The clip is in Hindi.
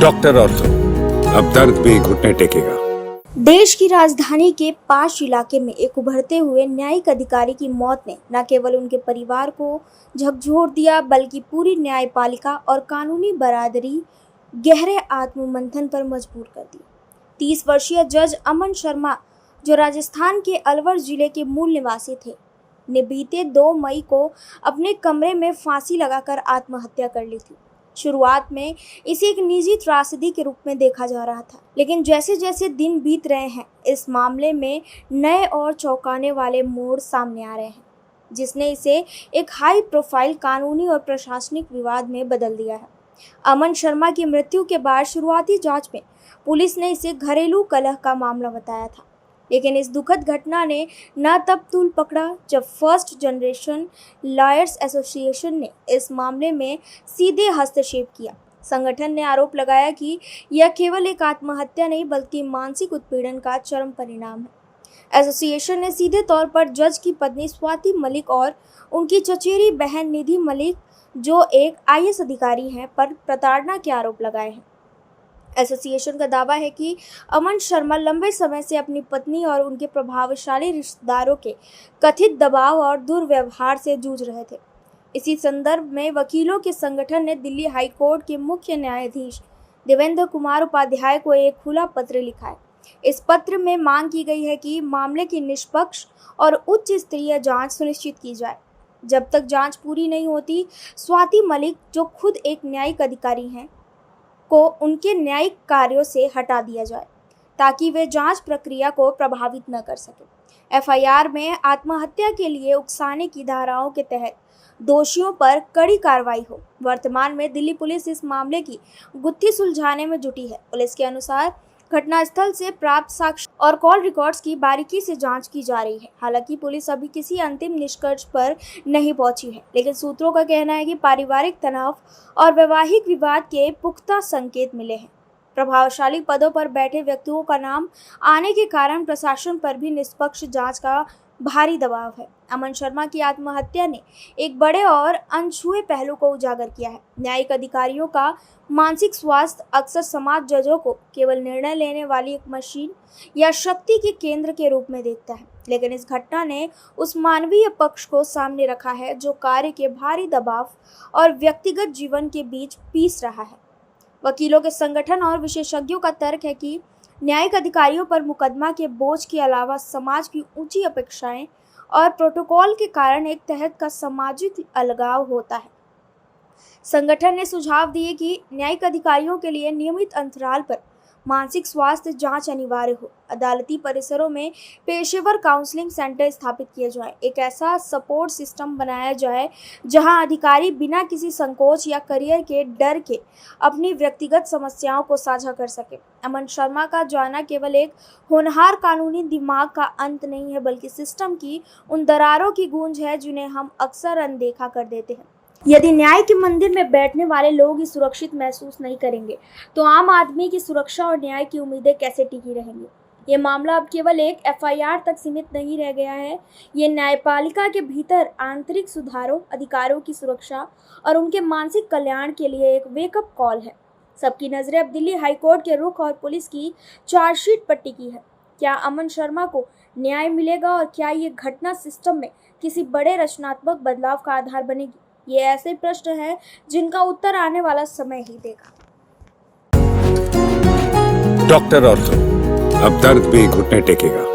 डॉक्टर ऑर्थो, अब दर्द भी घुटने टेकेगा। देश की राजधानी के पाश इलाके में एक उभरते हुए न्यायिक अधिकारी की मौत ने न केवल उनके परिवार को झकझोर दिया बल्कि पूरी न्यायपालिका और कानूनी बरादरी गहरे आत्ममंथन पर मजबूर कर दी। 30 वर्षीय जज अमन शर्मा, जो राजस्थान के अलवर जिले के मूल निवासी थे, ने बीते 2 मई को अपने कमरे में फांसी लगाकर आत्महत्या कर ली थी। शुरुआत में इसे एक निजी त्रासदी के रूप में देखा जा रहा था, लेकिन जैसे जैसे दिन बीत रहे हैं, इस मामले में नए और चौंकाने वाले मोड़ सामने आ रहे हैं, जिसने इसे एक हाई प्रोफाइल कानूनी और प्रशासनिक विवाद में बदल दिया है। अमन शर्मा की मृत्यु के बाद शुरुआती जांच में पुलिस ने इसे घरेलू कलह का मामला बताया था, लेकिन इस दुखद घटना ने न तब तूल पकड़ा जब फर्स्ट जनरेशन लॉयर्स एसोसिएशन ने इस मामले में सीधे हस्तक्षेप किया। संगठन ने आरोप लगाया कि यह केवल एक आत्महत्या नहीं बल्कि मानसिक उत्पीड़न का चरम परिणाम है। एसोसिएशन ने सीधे तौर पर जज की पत्नी स्वाति मलिक और उनकी चचेरी बहन निधि मलिक, जो एक आईएएस अधिकारी हैं, पर प्रताड़ना के आरोप लगाए हैं। एसोसिएशन का दावा है कि अमन शर्मा लंबे समय से अपनी पत्नी और उनके प्रभावशाली रिश्तेदारों के कथित दबाव और दुर्व्यवहार से जूझ रहे थे। इसी संदर्भ में वकीलों के संगठन ने दिल्ली हाई कोर्ट के मुख्य न्यायाधीश देवेंद्र कुमार उपाध्याय को एक खुला पत्र लिखा है। इस पत्र में मांग की गई है कि मामले की निष्पक्ष और उच्च स्तरीय जांच सुनिश्चित की जाए। जब तक जांच पूरी नहीं होती, स्वाति मलिक, जो खुद एक न्यायिक अधिकारी हैं, को उनके न्यायिक कार्यों से हटा दिया जाए ताकि वे जांच प्रक्रिया को प्रभावित न कर सके। एफआईआर में आत्महत्या के लिए उकसाने की धाराओं के तहत दोषियों पर कड़ी कार्रवाई हो। वर्तमान में दिल्ली पुलिस इस मामले की गुत्थी सुलझाने में जुटी है। पुलिस के अनुसार घटनास्थल से प्राप्त साक्ष्य और कॉल रिकॉर्ड्स की बारीकी से जांच की जा रही है। हालांकि पुलिस अभी किसी अंतिम निष्कर्ष पर नहीं पहुंची है, लेकिन सूत्रों का कहना है कि पारिवारिक तनाव और वैवाहिक विवाद के पुख्ता संकेत मिले हैं। प्रभावशाली पदों पर बैठे व्यक्तियों का नाम आने के कारण प्रशासन पर भी निष्पक्ष जांच का भारी दबाव है। अमन शर्मा की आत्महत्या ने एक बड़े और अनछुए पहलू को उजागर किया है। न्यायिक अधिकारियों का मानसिक स्वास्थ्य अक्सर समाज जजों को केवल निर्णय लेने वाली एक मशीन या शक्ति के केंद्र के रूप में देखता है, लेकिन इस घटना ने उस मानवीय पक्ष को सामने रखा है जो कार्य के भारी दबाव और व्यक्तिगत जीवन के बीच पीस रहा है। वकीलों के संगठन और विशेषज्ञों का तर्क है कि न्यायिक अधिकारियों पर मुकदमा के बोझ के अलावा समाज की ऊंची अपेक्षाएं और प्रोटोकॉल के कारण एक तहत का सामाजिक अलगाव होता है। संगठन ने सुझाव दिए कि न्यायिक अधिकारियों के लिए नियमित अंतराल पर मानसिक स्वास्थ्य जांच अनिवार्य हो। अदालती परिसरों में पेशेवर काउंसलिंग सेंटर स्थापित किए जाएं। एक ऐसा सपोर्ट सिस्टम बनाया जाए जहां अधिकारी बिना किसी संकोच या करियर के डर के अपनी व्यक्तिगत समस्याओं को साझा कर सके। अमन शर्मा का जाना केवल एक होनहार कानूनी दिमाग का अंत नहीं है, बल्कि सिस्टम की उन दरारों की गूंज है जिन्हें हम अक्सर अनदेखा कर देते हैं। यदि न्याय के मंदिर में बैठने वाले लोग ही सुरक्षित महसूस नहीं करेंगे, तो आम आदमी की सुरक्षा और न्याय की उम्मीदें कैसे टिकी रहेंगी? ये मामला अब केवल एक एफआईआर तक सीमित नहीं रह गया है। ये न्यायपालिका के भीतर आंतरिक सुधारों, अधिकारों की सुरक्षा और उनके मानसिक कल्याण के लिए एक वेकअप कॉल है। सबकी नजरें अब दिल्ली हाईकोर्ट के रुख और पुलिस की चार्जशीट पर टिकी है। क्या अमन शर्मा को न्याय मिलेगा और क्या ये घटना सिस्टम में किसी बड़े रचनात्मक बदलाव का आधार बनेगी? ये ऐसे प्रश्न हैं जिनका उत्तर आने वाला समय ही देगा। डॉक्टर ऑर्थो, अब दर्द भी घुटने टेकेगा।